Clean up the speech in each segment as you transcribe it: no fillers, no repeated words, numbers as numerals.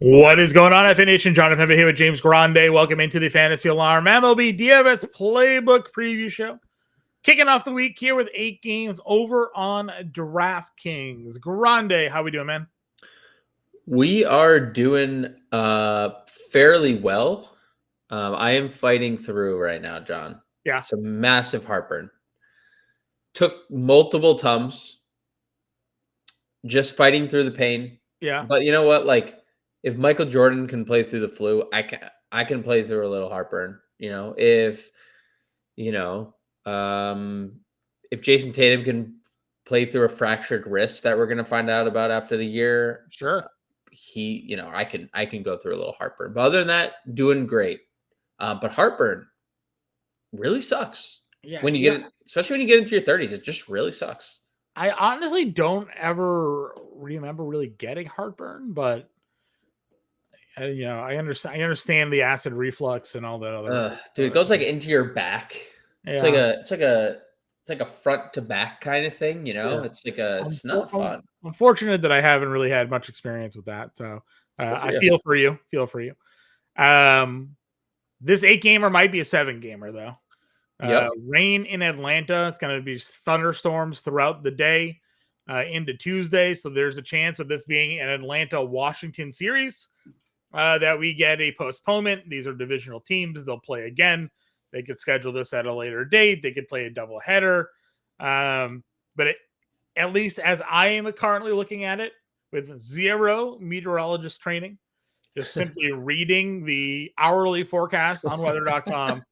What is going on, FA Nation? Jon Impemba here with James Grande. Welcome into the Fantasy Alarm MLB DFS Playbook Preview Show. Kicking off the week here with 8 games over on DraftKings. Grande, how we doing, man? We are doing fairly well. I am fighting through right now, John. Yeah. Some massive heartburn. Took multiple Tums. Just fighting through the pain. Yeah. But you know what? Like, if Michael Jordan can play through the flu, I can play through a little heartburn. If Jason Tatum can play through a fractured wrist that we're gonna find out about after the year, Sure. I can go through a little heartburn. But other than that, doing great. But heartburn really sucks. Yeah. When you get it, especially when you get into your 30s, it just really sucks. I honestly don't ever remember really getting heartburn, but I understand the acid reflux and all that other. Dude, it goes like into your back. Yeah. It's like a front to back kind of thing, Yeah. It's not fun. I'm fortunate that I haven't really had much experience with that, so I feel for you. This 8-gamer might be a 7-gamer though. Yep. Rain in Atlanta. It's going to be thunderstorms throughout the day into Tuesday, so there's a chance of this being an Atlanta-Washington series that we get a postponement. These are divisional teams. They'll play again. They could schedule this at a later date. They could play a doubleheader. But at least as I am currently looking at it, with zero meteorologist training, just simply reading the hourly forecast on weather.com,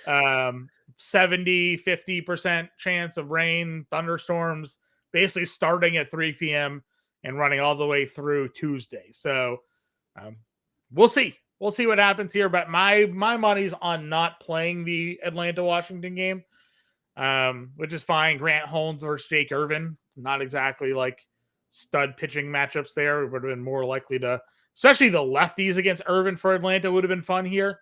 50% chance of rain, thunderstorms, basically starting at 3 p.m. and running all the way through Tuesday. So we'll see. We'll see what happens here. But my money's on not playing the Atlanta-Washington game, which is fine. Grant Holmes versus Jake Irvin. Not exactly like stud pitching matchups there. It would have been more likely to, especially the lefties against Irvin for Atlanta would have been fun here.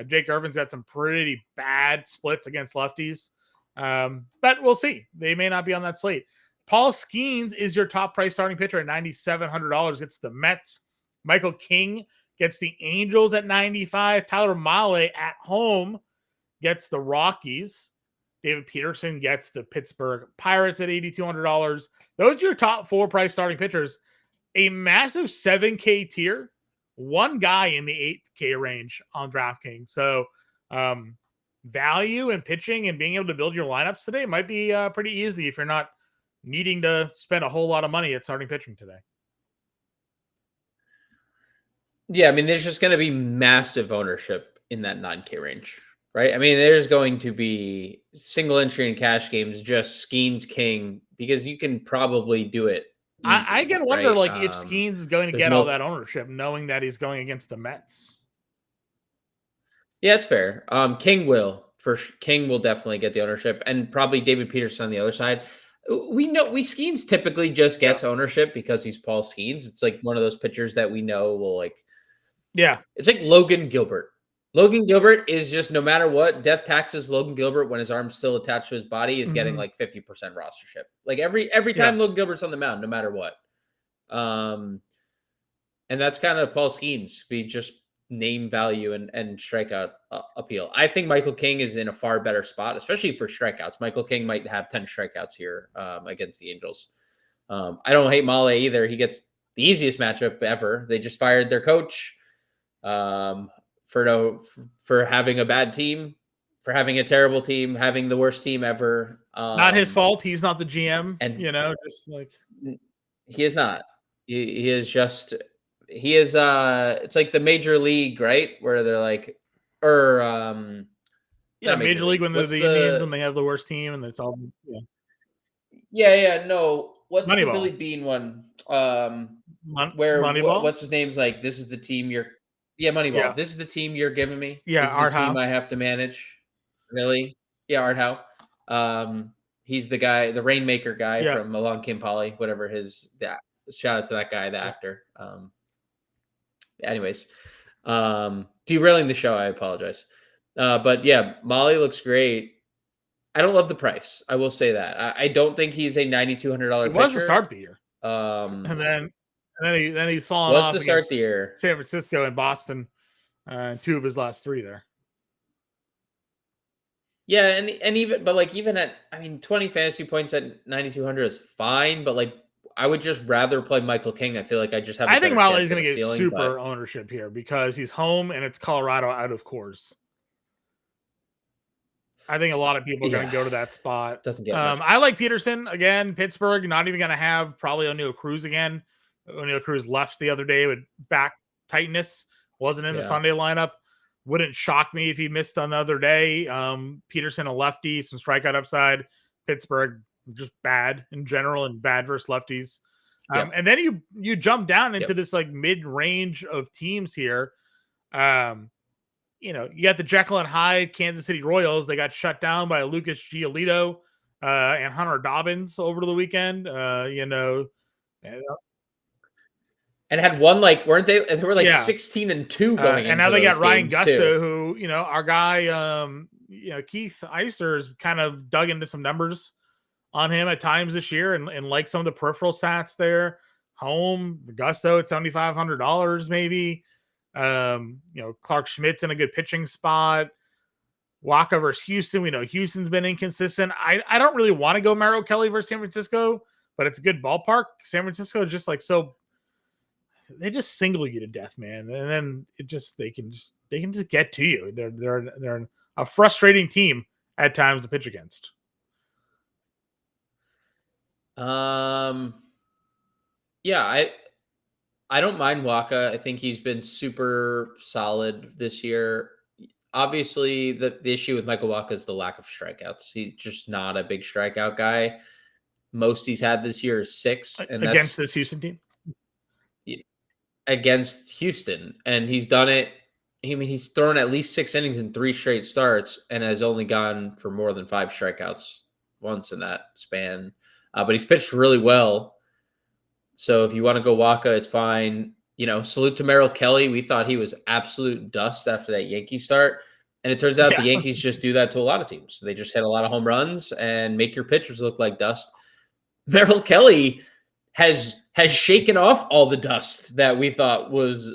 Jake Irvin's got some pretty bad splits against lefties. But we'll see. They may not be on that slate. Paul Skeens is your top price starting pitcher at $9,700. Gets the Mets. Michael King gets the Angels at $95. Tyler Mahle at home gets the Rockies. David Peterson gets the Pittsburgh Pirates at $8,200. Those are your top 4 price starting pitchers. A massive 7K tier. One guy in the 8K range on DraftKings. So value and pitching and being able to build your lineups today might be pretty easy if you're not needing to spend a whole lot of money at starting pitching today. Yeah, I mean, there's just going to be massive ownership in that 9K range, right? I mean, there's going to be single entry and cash games, just Skeens King, because you can probably do it. I can wonder, right? If Skeens is going to get all that ownership, knowing that he's going against the Mets. Yeah, it's fair. King will definitely get the ownership, and probably David Peterson on the other side. Skeens typically just gets ownership because he's Paul Skeens. It's like one of those pitchers that we know will it's like Logan Gilbert. Logan Gilbert is just, no matter what, death taxes Logan Gilbert when his arm's still attached to his body is getting like 50% rostership. Like every time Logan Gilbert's on the mound, no matter what. And that's kind of Paul Skeens, be just name value and strikeout appeal. I think Michael King is in a far better spot, especially for strikeouts. Michael King might have 10 strikeouts here against the Angels. I don't hate Mahle either. He gets the easiest matchup ever. They just fired their coach. For having a bad team, for having a terrible team, having the worst team ever. Not his fault. He's not the GM, and just like he is not. He is just. He is. It's like the major league, right? Where they're like, major league when they're the Indians and they have the worst team, and it's all. No. What's Moneyball. The Billy Bean one? What's his name's like? This is the team you're. Yeah, Moneyball. Yeah. This is the team you're giving me. Yeah, this is the team I have to manage. Really? Yeah, Art Howe. He's the guy, the Rainmaker guy from Along Came Polly, whatever his. Shout out to that guy, the actor. Anyways, derailing the show. I apologize. But yeah, Mahle looks great. I don't love the price. I will say that. I don't think he's a $9,200 pitcher. He was to start the year. And then And then he's fallen Was off to start against the year. San Francisco and Boston, 2 of his last 3 there. Yeah, and even at 20 fantasy points at 9,200 is fine, but like I would just rather play Michael King. I feel like I just have a I think better chance Miley's at going a to get ceiling, super but ownership here because he's home and it's Colorado out of course. I think a lot of people are going to go to that spot. Doesn't get much. I like Peterson again. Pittsburgh not even going to have probably O'Neal Cruz again. O'Neal Cruz left the other day with back tightness. Wasn't in the Sunday lineup. Wouldn't shock me if he missed another day. Peterson a lefty, some strikeout upside. Pittsburgh just bad in general and bad versus lefties. And then you jump down into this like mid range of teams here. You got the Jekyll and Hyde Kansas City Royals. They got shut down by Lucas Giolito and Hunter Dobbins over the weekend. And had one weren't they? They were 16-2 going and now they got Ryan Gusto, too. who our guy, Keith Eiser's kind of dug into some numbers on him at times this year, and like some of the peripheral stats there. Home Gusto at $7,500 maybe. Clark Schmidt's in a good pitching spot. Waka versus Houston. We know Houston's been inconsistent. I don't really want to go Merrill Kelly versus San Francisco, but it's a good ballpark. San Francisco is just so they just single you to death, man. And then they can just get to you. They're a frustrating team at times to pitch against. Yeah, I don't mind Waka. I think he's been super solid this year. Obviously, the issue with Michael Waka is the lack of strikeouts. He's just not a big strikeout guy. Most he's had this year is 6, and against this Houston team. Against Houston, and he's done it. He's thrown at least 6 innings in 3 straight starts, and has only gone for more than 5 strikeouts once in that span. But he's pitched really well. So if you want to go Waka, it's fine. Salute to Merrill Kelly. We thought he was absolute dust after that Yankee start. And it turns out the Yankees just do that to a lot of teams. They just hit a lot of home runs and make your pitchers look like dust. Merrill Kelly has shaken off all the dust that we thought was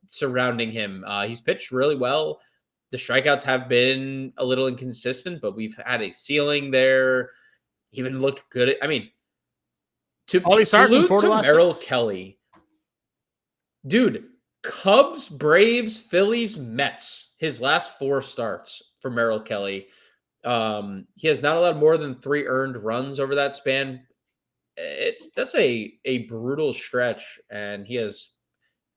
surrounding him. He's pitched really well. The strikeouts have been a little inconsistent, but we've had a ceiling there. Even looked good. Salute to Merrill Kelly. Dude, Cubs, Braves, Phillies, Mets. His last 4 starts for Merrill Kelly. He has not allowed more than 3 earned runs over that span. That's a brutal stretch, and he has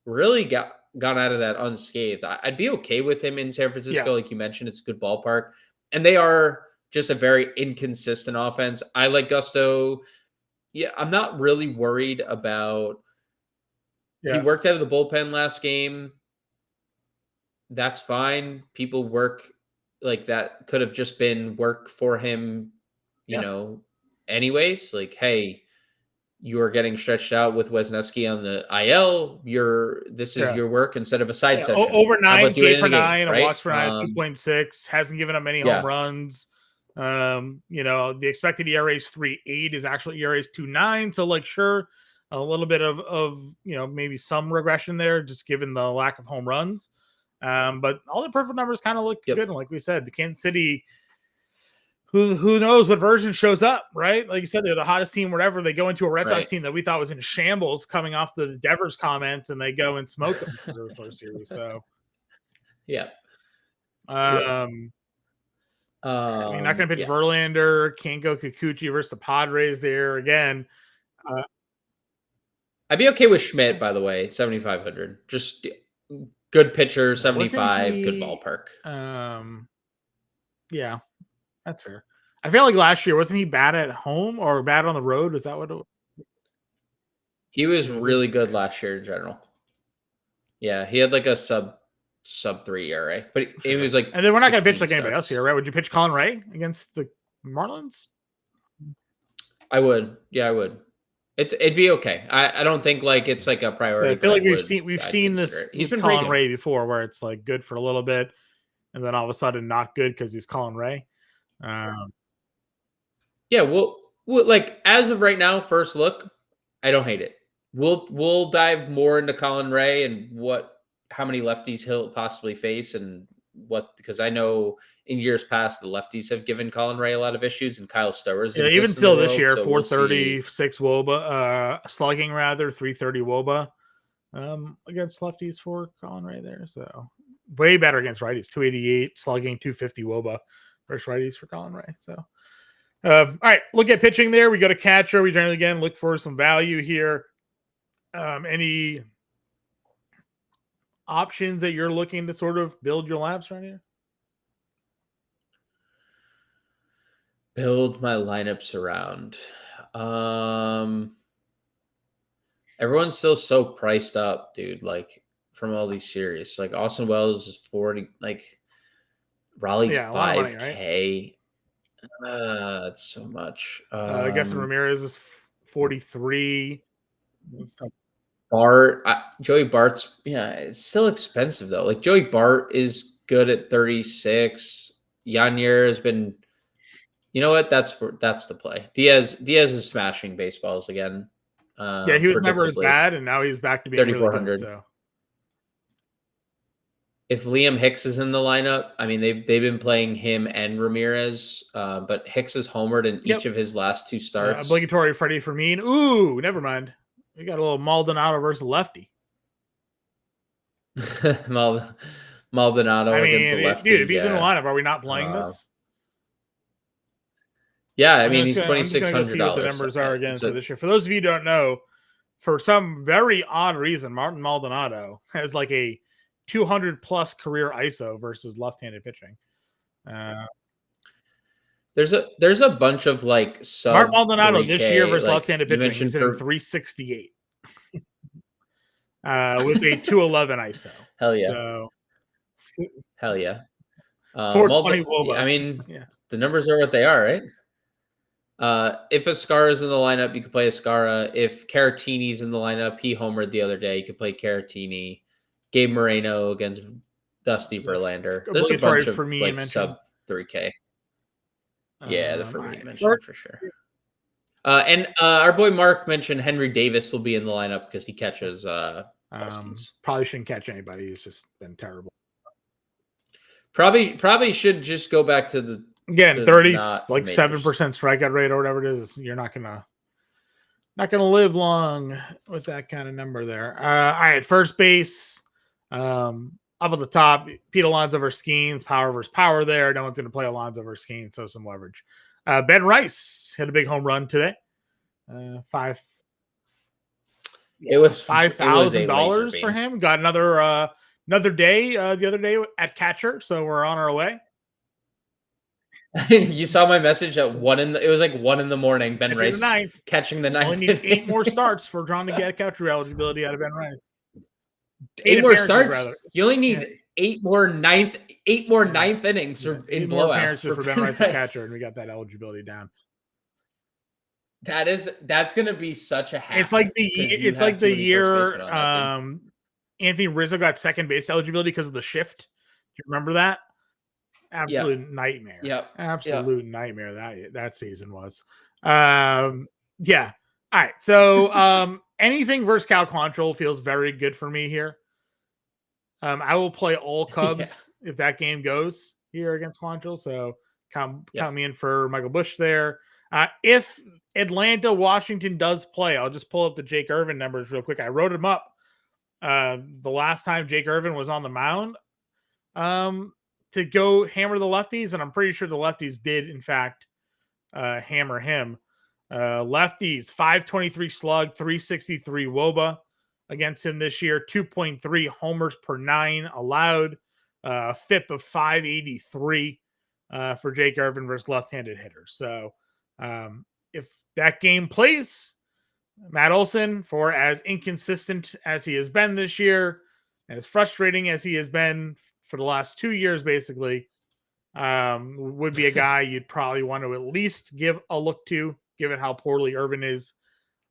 really gone out of that unscathed. I'd be okay with him in San Francisco, like you mentioned. It's a good ballpark, and they are just a very inconsistent offense. I like Gusto. Yeah, I'm not really worried about. He worked out of the bullpen last game. That's fine. People work like that. Could have just been work for him, anyways. Like, hey, you are getting stretched out with Wisniewski on the IL. This is your work instead of a side session. Over 9 K per 9, right? a walks per 9 at 2.6. Hasn't given up many home runs. The expected ERA is 3.8. His actual ERA is 2.9. So sure, a little bit of maybe some regression there, just given the lack of home runs. But all the perfect numbers kind of look good. And like we said, the Kansas City, who knows what version shows up, right? Like you said, they're the hottest team, whatever. They go into a Red Sox team that we thought was in shambles coming off the Devers comments, and they go and smoke them for the first series. So, not going to pitch Verlander. Can't go Kikuchi versus the Padres there again. I'd be okay with Schmidt, by the way, 7,500. Just good pitcher, 75, good ballpark. Yeah, that's fair. I feel like last year, wasn't he bad at home or bad on the road? Is that what it was? He was really good last year in general. Yeah, he had a sub 3 ERA, but he was and then we're not going to pitch like anybody else here, right? Would you pitch Colin Ray against the Marlins? I would. Yeah, I would. It'd be okay. I don't think it's a priority. I feel like we've seen this. He's been Colin Ray before, where it's good for a little bit, and then all of a sudden not good because he's Colin Ray. Yeah, well, as of right now, first look, I don't hate it. We'll dive more into Colin Ray and how many lefties he'll possibly face and because I know in years past the lefties have given Colin Ray a lot of issues and Kyle Stowers Yeah, even exists in the still this world. year, So we'll see. 436 WOBA, slugging rather, 330 WOBA against lefties for Colin Ray there. So way better against righties, 288 slugging, 250 WOBA versus righties for Colin Ray. So all right, look at pitching there. We go to catcher. We generally again look for some value here. Any options that you're looking to sort of build your lineups right here? Build my lineups around. Everyone's still so priced up, dude. Like from all these series, like Austin Wells is 40, like Raleigh's Yeah, a lot of money, right? 5K. It's so much. I guess Ramirez is 43. Joey Bart's, it's still expensive though. Like Joey Bart is good at 36. Yanier has been, you know what? That's the play. Diaz is smashing baseballs again. Yeah, he was never as bad, and now he's back to being really good. So if Liam Hicks is in the lineup, I mean they've been playing him and Ramirez, but Hicks has homered in each of his last two starts. Obligatory Freddie Fermin. Ooh, never mind. We got a little Maldonado versus lefty. Maldonado against the lefty. Dude, if he's in the lineup, are we not playing this? Yeah, I mean, he's $2,600. I'm just going to see what the numbers are again for this year. For those of you who don't know, for some very odd reason, Martin Maldonado has like a 200 plus career ISO versus left-handed pitching. There's a bunch of like sub Martin Maldonado 3K, this year versus like left-handed pitching. He's hitting 368 with a 211 ISO. Hell yeah! So, hell yeah! 420 WOBA. I mean, the numbers are what they are, right? If Escara's in the lineup, you could play Escara. If Caratini's in the lineup, he homered the other day. You could play Caratini. Gabe Moreno against Dusty Verlander. There's a bunch of like sub 3K. Yeah, the Fermi mentioned for sure. And our boy Mark mentioned Henry Davis will be in the lineup because he catches probably shouldn't catch anybody. He's just been terrible. Probably should just go back to the 30s, like 7% strikeout rate or whatever it is. You're not gonna live long with that kind of number there. All right, first base. Up at the top, Pete Alonso versus Skeens, power versus power there. No one's going to play Alonso versus Skeens, so some leverage. Ben Rice hit a big home run today. It was $5,000 for him. Got another day the other day at catcher, so we're on our way. You saw my message at it was like 1 a.m. Ben Rice catching the ninth. Only need 8 more starts for John to get catcher eligibility out of Ben Rice. 8 more starts. Rather. You only need 8 more ninth innings in blowouts for Ben Rice catcher, and we got that eligibility down. That's going to be such a hack. It's like the year Anthony Rizzo got second base eligibility because of the shift. Do you remember that? Absolute nightmare. Yeah. Absolute nightmare that season was. Yeah. All right. So anything versus Cal Quantrill feels very good for me here. I will play all Cubs if that game goes here against Quantrill. So count me in for Michael Busch there. If Atlanta, Washington does play, I'll just pull up the Jake Irvin numbers real quick. I wrote them up the last time Jake Irvin was on the mound to go hammer the lefties, and I'm pretty sure the lefties did, in fact, hammer him. Lefties, 523 slug, 363 WOBA against him this year, 2.3 homers per 9 allowed, FIP of 583 for Jake Irvin versus left-handed hitters. So if that game plays, Matt Olson, for as inconsistent as he has been this year, as frustrating as he has been for the last 2 years, basically, would be a guy you'd probably want to at least give a look to, given how poorly Irvin is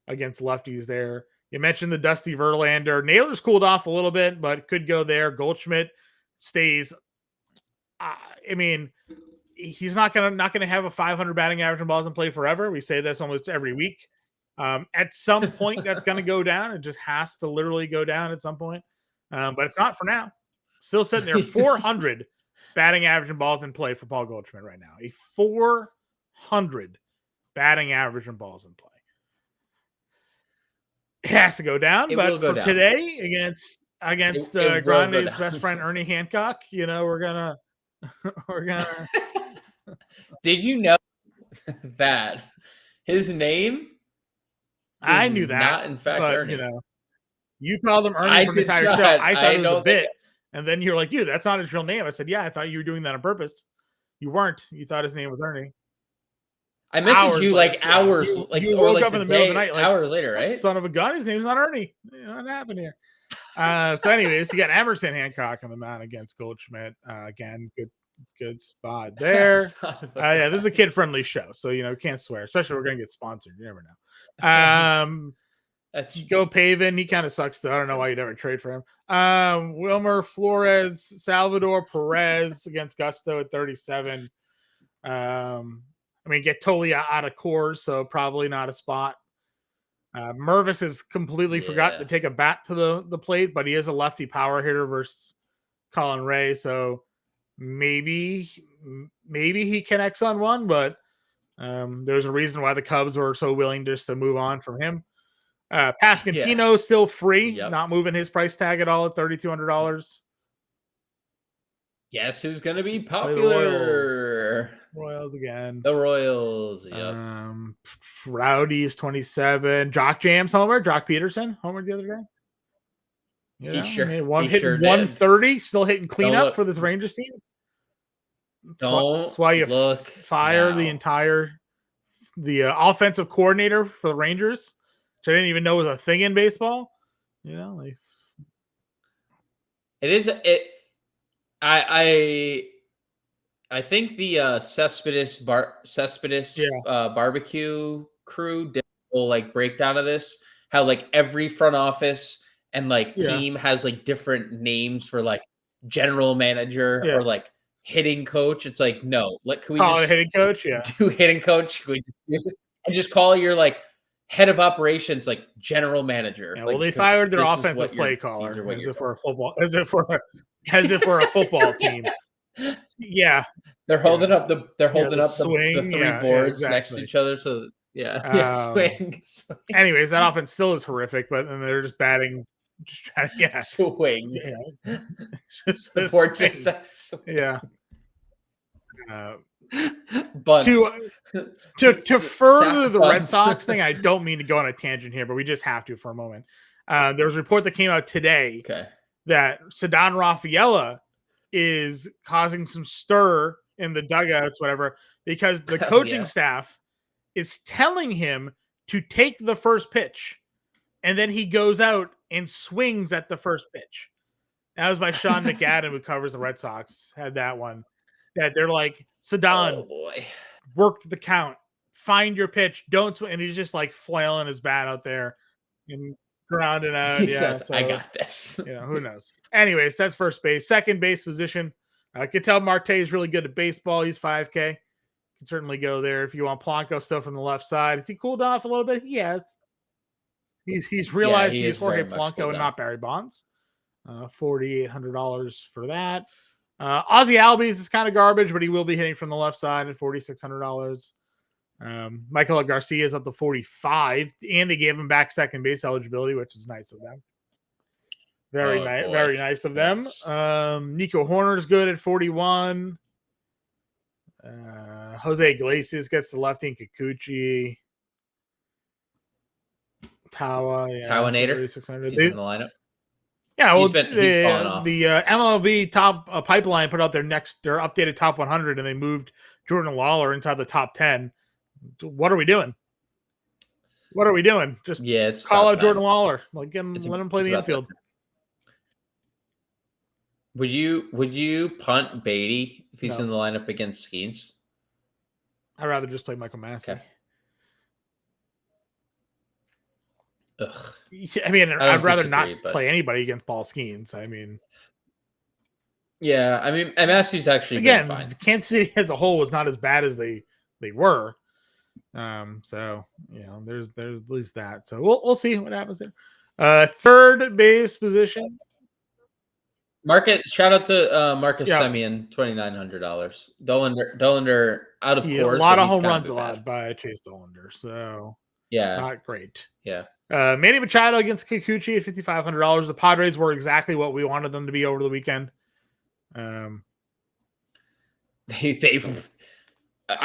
against lefties there. You mentioned the Dusty Verlander. Naylor's cooled off a little bit, but could go there. Goldschmidt stays. I mean, he's not gonna have a 500 batting average in balls in play forever. We say this almost every week. At some point, that's going to go down. It just has to literally go down at some point. But it's not for now. Still sitting there, 400 batting average and balls in play for Paul Goldschmidt right now. A 400 batting average and balls in play. It has to go down, but for today against Grande's best friend Ernie Hancock, we're gonna. Did you know that his name? I knew that, not in fact but Ernie. You called him Ernie for the entire show. I thought it was a bit, and then you're like, dude, that's not his real name. I said, yeah, I thought you were doing that on purpose. You weren't. You thought his name was Ernie. I messaged you hours, you woke up in the middle of the night, hours later, right? Son of a gun, his name's not Ernie. What happened here? So, anyways, you got Emerson Hancock on the mound against Goldschmidt. Again, good spot there. Yeah, this is a kid-friendly show, so can't swear. Especially we're gonna get sponsored. You never know. Go Pavin. He kind of sucks though. I don't know why you'd ever trade for him. Wilmer Flores, Salvador Perez against Gusto at 37. Get totally out of course, so probably not a spot. Mervis has completely forgot to take a bat to the plate, but he is a lefty power hitter versus Colin Ray, so maybe he connects on one, but there's a reason why the Cubs were so willing just to move on from him. Pascantino still free, not moving his price tag at all at $3,200. Guess who's going to be popular? Royals again. The Royals. Rowdy's 27. Jock Jams homer. Jock Peterson homered the other day. He sure hitting 130. Still hitting cleanup for this Rangers team. That's why you fire the offensive coordinator for the Rangers, which I didn't even know was a thing in baseball. It is. I think the Cespedes barbecue crew did a little breakdown of this. How every front office and team has different names for general manager or hitting coach. It's no. Can we call it a hitting coach? Yeah. Do hitting coach? Can we just call your head of operations general manager? Yeah, well, they fired their offensive play caller as if we're a football team. Yeah, they're holding up the three boards next to each other. So swing. Anyways, that offense still is horrific, but then they're just batting, just trying to swing. The board just says swing. But to further the Red Sox thing, I don't mean to go on a tangent here, but we just have to for a moment. There was a report that came out today that Ceddanne Rafaela is causing some stir in the dugouts, whatever, because the coaching staff is telling him to take the first pitch, and then he goes out and swings at the first pitch. That was by Sean McAdam, who covers the Red Sox, had that one. That they're like, Ceddanne, work the count, find your pitch, don't swing. And he's just flailing his bat out there and grounding out. He says, I got this. Who knows? Anyways, that's first base. Second base position. I could tell Marte is really good at baseball. He's 5K. Can certainly go there if you want Polanco still from the left side. Has he cooled off a little bit? He has. He's realized he's Jorge Polanco and not Barry Bonds. $4,800 for that. Ozzie Albies is kind of garbage, but he will be hitting from the left side at $4,600. Michael Garcia is up to 45, and they gave him back second base eligibility, which is nice of them. Very nice of them. Nico Horner's good at 41. Jose Iglesias gets the lefty and Kikuchi. Tawanator. He's in the lineup. Yeah, well, he's fallen off. The MLB top pipeline put out their updated top 100, and they moved Jordan Lawler inside the top 10. What are we doing? Just call out Jordan Lawler. Let him play the infield. Would you punt Beatty if he's in the lineup against Skeens? I'd rather just play Michael Massey. Okay. Ugh. I'd rather not play anybody against Paul Skeens. And Massey's actually again, Kansas City as a whole was not as bad as they were. So there's at least that. So we'll see what happens there. Third base position. Shout out to Marcus Yeah. Semien, $2,900. Dollander out of A course, lot but of he's home kind runs of bad. allowed by Chase Dollander, so Yeah, not great. yeah. Manny Machado against Kikuchi at $5,500. The Padres were exactly what we wanted them to be over the weekend. I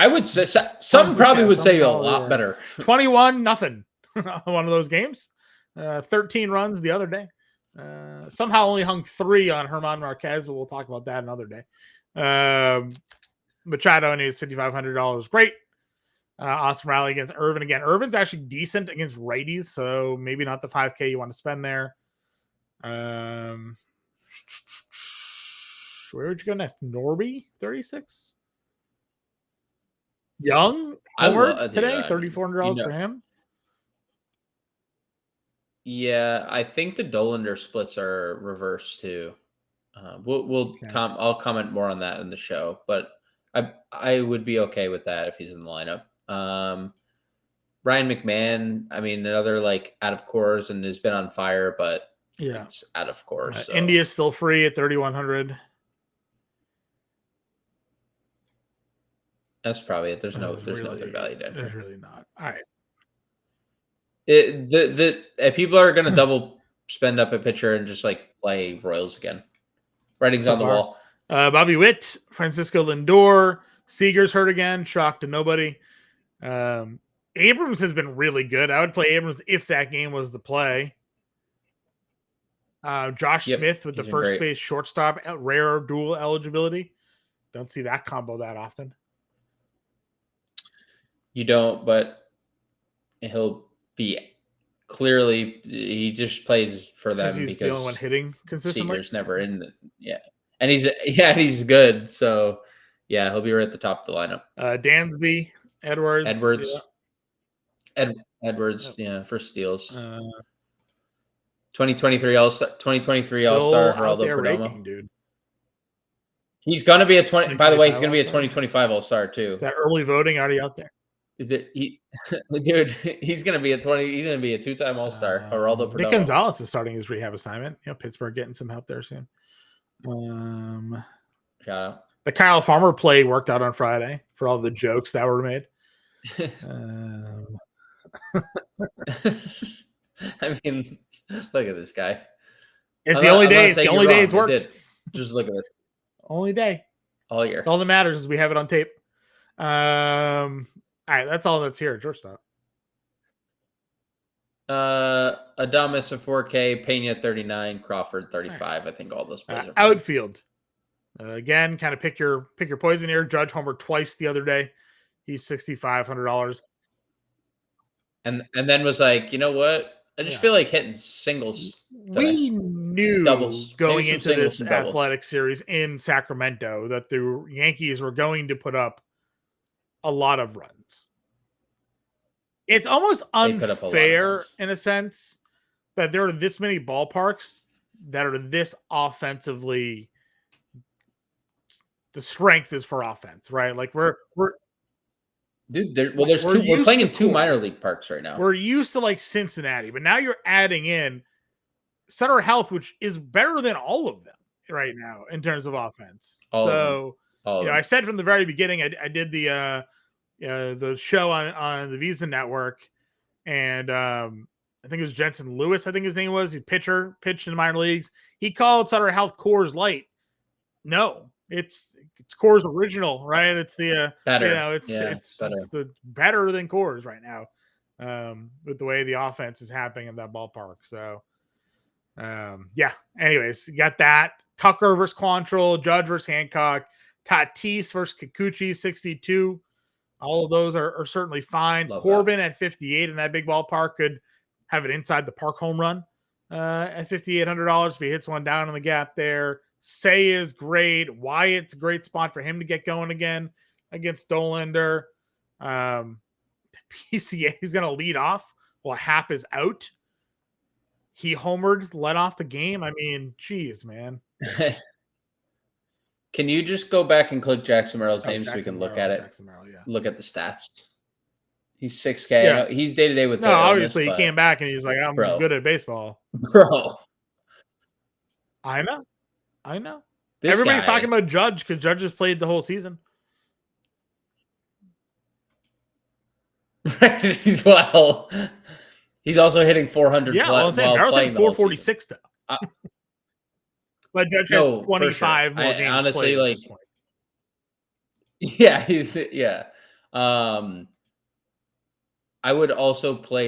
would say some probably would say a lot better. 21-0 one of those games. 13 runs the other day. Somehow only hung 3 on Herman Marquez, but we'll talk about that another day. Machado and his $5,500. Great. Austin Riley against Irvin again. Irvin's actually decent against righties, so maybe not the $5K you want to spend there. Where would you go next? Norby, 36. Young homer today, $3,400 for him. Yeah, I think the Dollander splits are reversed too. I'll comment more on that in the show, but I would be okay with that if he's in the lineup. Ryan McMahon, I mean, another like out of course and has been on fire, but it's out of course. So. India's still free at 3,100. That's probably it. There's no good value down here. There's really not. All right. People are gonna double spend up a pitcher and just like play Royals again. Writing's on the wall. Bobby Witt, Francisco Lindor, Seager's hurt again. Shock to nobody. Abrams has been really good. I would play Abrams if that game was to play. Josh Smith with the first base shortstop, rare dual eligibility. Don't see that combo that often. You don't, but he'll be clearly. He just plays for them because the only one hitting consistently. Seager's never in and he's good. So he'll be right at the top of the lineup. Dansby, Edwards, Edwards, for steals. 2023 All-Star, Geraldo Perdomo. Dude. He's gonna be a 20. By the way, he's gonna be a 2025 All-Star too. Is that early voting already out there? Dude, he's gonna be a 20. He's gonna be a 2-time All-Star. Geraldo Perdomo. Nick Gonzalez is starting his rehab assignment. Pittsburgh getting some help there soon. Shout out. The Kyle Farmer play worked out on Friday for all the jokes that were made. I mean, look at this guy. It's the only day. It's the only day it's worked. Just look at this. Only day. All year. It's all that matters is we have it on tape. All right, that's all that's here at Shortstop. Adames at 4K, Pena 39, Crawford 35. Right. I think all those players are outfield. Again, kind of pick your poison here. Judge homered twice the other day. He's $6,500. And then was like, you know what? I just feel like hitting singles. Today. We knew doubles going into this athletic series in Sacramento that the Yankees were going to put up a lot of runs. It's almost unfair in a sense that there are this many ballparks that are this offensively. The strength is for offense, right? Like we're dude. We're playing in 2 minor league parks right now. We're used to like Cincinnati, but now you're adding in Sutter Health, which is better than all of them right now in terms of offense. I said from the very beginning, I did the show on the Visa Network, and I think it was Jensen Lewis. I think his name was. He pitched in the minor leagues. He called Sutter Health Coors Light. No, it's Coors Original, right? It's the better. It's the better than Coors right now, with the way the offense is happening in that ballpark. So, Anyways, you got that Tucker versus Quantrill, Judge versus Hancock, Tatis versus Kikuchi, 62. All of those are certainly fine. Love Corbin at 58 in that big ballpark could have it inside the park home run at $5,800 if he hits one down in the gap there. Say is great. Wyatt's a great spot for him to get going again against Dollander. PCA is going to lead off while Happ is out. He homered, led off the game. I mean, geez, man. Can you just go back and click Jackson Merrill's name so we can look at it? Merrill, look at the stats. He's 6K. Yeah. He's day to day with No, the obviously illness, he came back and he's like, I'm bro. good at baseball. Bro, I know. this Everybody's guy. talking about Judge because Judge has played the whole season. He's also hitting 400 Yeah, well, I'm saying while Merrill's playing hitting the whole season. 446 though. Uh, But Judge has No, for sure. 25 more games honestly, played at this point. Yeah. I would also play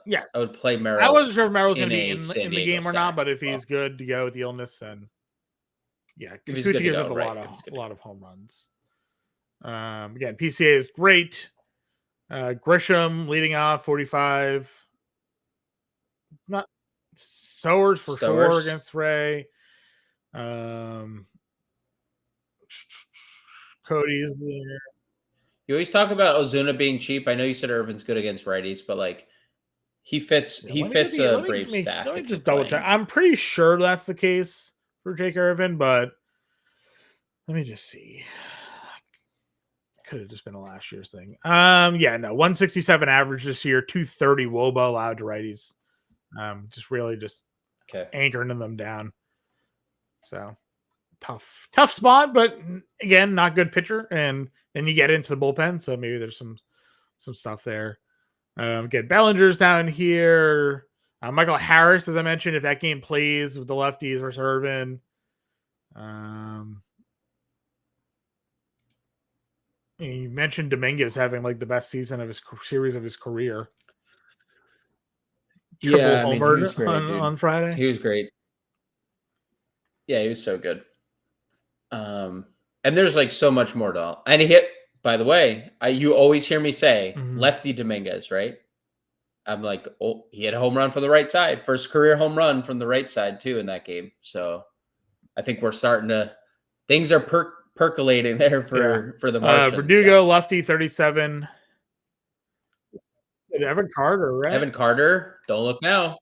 Yes. I would play Merrill. I wasn't sure if Merrill's going to be a in San the Diego game or not, stack but if as well. he's good to go with the illness, then yeah, If he's good Kikuchi to gives go, up a right, lot of home runs. Again, PCA is great. Grisham leading off 45. Not Stowers for sure against Ray. Cody's there. You always talk about Ozuna being cheap. I know you said Irvin's good against righties, but like he fits a Brave stack. Let me if just you're double playing. check. I'm pretty sure that's the case for Jake Irvin, but let me just see. Could have just been a last year's thing. Yeah, no, 167 average this year, 230 WOBA allowed to righties. Just really just anchoring them down. So tough spot, but again, not good pitcher. And then you get into the bullpen, so maybe there's some stuff there. Again, Bellinger's down here. Michael Harris, as I mentioned, if that game plays with the lefties versus Irvin. You mentioned Dominguez having like the best season of his series of his career. Triple homer on Friday. He was great. Yeah, he was so good. And there's like so much more to. And he hit. By the way, you always hear me say lefty Dominguez, right? I'm like, oh, he had a home run from the right side. First career home run from the right side too in that game. So I think we're starting to. Things are percolating there for the Martians. Verdugo, lefty, 37. Evan Carter, right? Evan Carter, don't look now.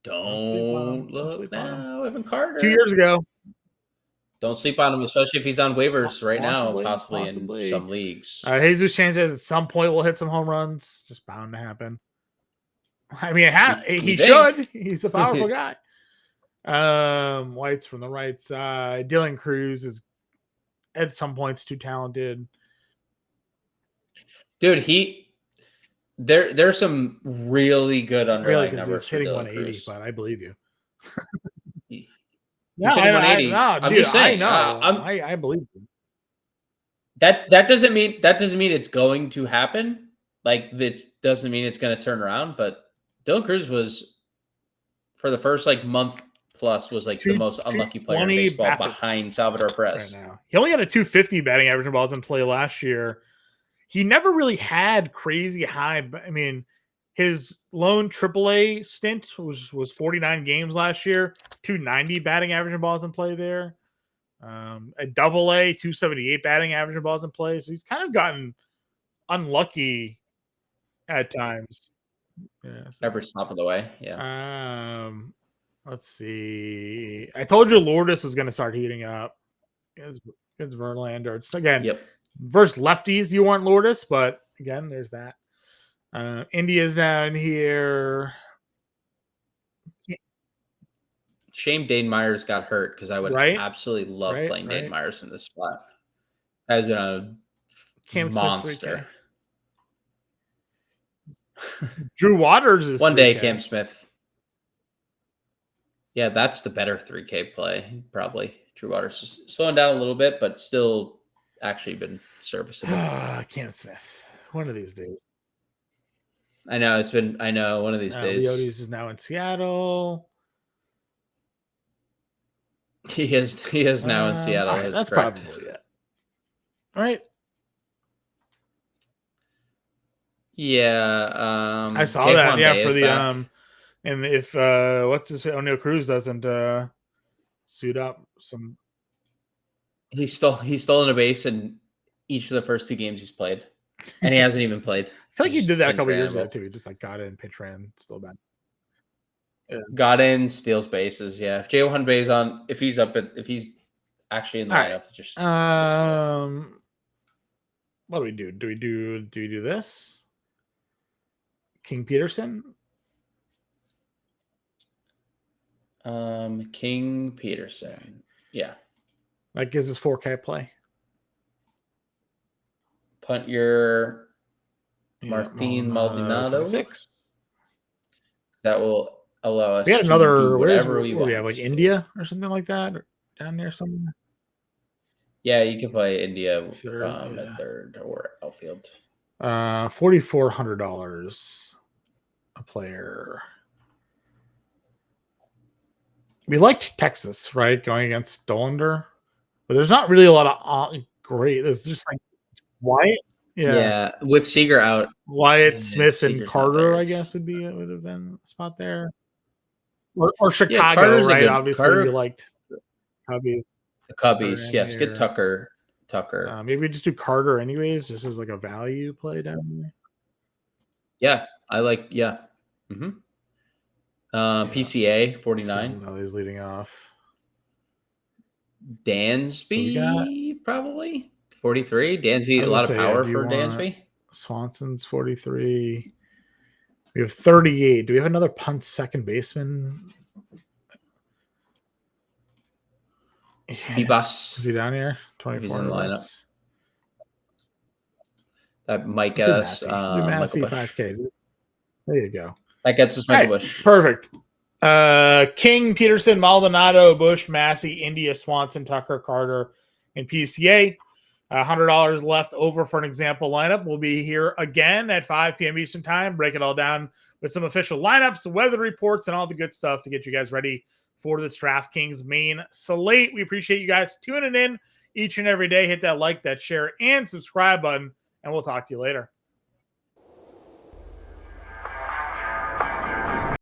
Don't look now, Evan Carter. 2 years ago. Don't sleep on him, especially if he's on waivers right now, possibly in some leagues. Jesus Sanchez at some point will hit some home runs. Just bound to happen. I mean, he should. He's a powerful guy. White's from the right side. Dylan Cruz is at some points too talented. Dude, there's some really good underlying numbers. He's hitting 180, but I believe you. He's hitting 180. I'm just saying. I believe you. That doesn't mean it's going to happen. Like that doesn't mean it's going to turn around. But Dylan Cruz was, for the first like month plus, was like the most unlucky player in baseball behind Salvador Perez. Right now, he only had a 250 batting average in balls in play last year. He never really had crazy high. I mean, his lone AAA stint was 49 games last year, 290 batting average in balls in play there. A AA, 278 batting average in balls in play. So he's kind of gotten unlucky at times. Yeah, every stop of the way. Yeah. Let's see. I told you Lourdes was going to start heating up. It's Verlander. It's again. Versus lefties, you want Lourdes, but again, there's that. India's down here. Shame Dane Myers got hurt because I would absolutely love playing Dane Myers in this spot. That has been a monster. Drew Waters is one 3K. Day, Cam Smith. Yeah, that's the better 3K play, probably. Drew Waters is slowing down a little bit, but still actually been serviceable. Cam Smith. One of these days. I know one of these days. Leotis is now in Seattle. He is now in Seattle. Right, that's correct. Probably it. All right. Yeah. I saw that. Yeah, for the back. And if what's his O'Neal Cruz doesn't suit up some. He's stolen a base in each of the first 2 games he's played, and he hasn't even played. I feel like he did that a couple years ago too. He just like got in, pitch ran, stole back. Yeah. Got in, steals bases. Yeah, if J1 Bay's on, if he's actually in the lineup, just What do we do? Do we do this? King Peterson? King Peterson. Yeah. That gives us 4K play. Punt your Martin Maldonado. 26. That will allow us We had to another, do whatever we want. We have like India or something like that, or down there somewhere. Yeah, you can play India at third or outfield. $4,400 a player. We liked Texas, right? Going against Dollander, but there's not really a lot of great. There's just like Wyatt. Yeah, with Seager out, Wyatt, Smith, and Seager's Carter, I guess would have been a spot there. Or Chicago, Carter's right? good, Obviously, we liked Cubbies. The Cubbies, yes. Get Tucker. Maybe just do Carter anyways, just as like a value play down there. Yeah, I like. Yeah. Mm-hmm. PCA 49. So he's leading off. Dansby probably 43. Dansby, a lot of power for Dansby. Swanson's 43. We have 38. Do we have another punt second baseman? Bebus. Is he down here? 24. He's in the lineup. That might get us Massey 5K. There you go. That gets us Michael Bush. Perfect. King, Peterson, Maldonado, Bush, Massey, India, Swanson, Tucker, Carter, and PCA. $100 left over for an example lineup. We'll be here again at 5 p.m. Eastern time. Break it all down with some official lineups, weather reports, and all the good stuff to get you guys ready for this DraftKings main slate. We appreciate you guys tuning in each and every day. Hit that like, that share, and subscribe button, and we'll talk to you later.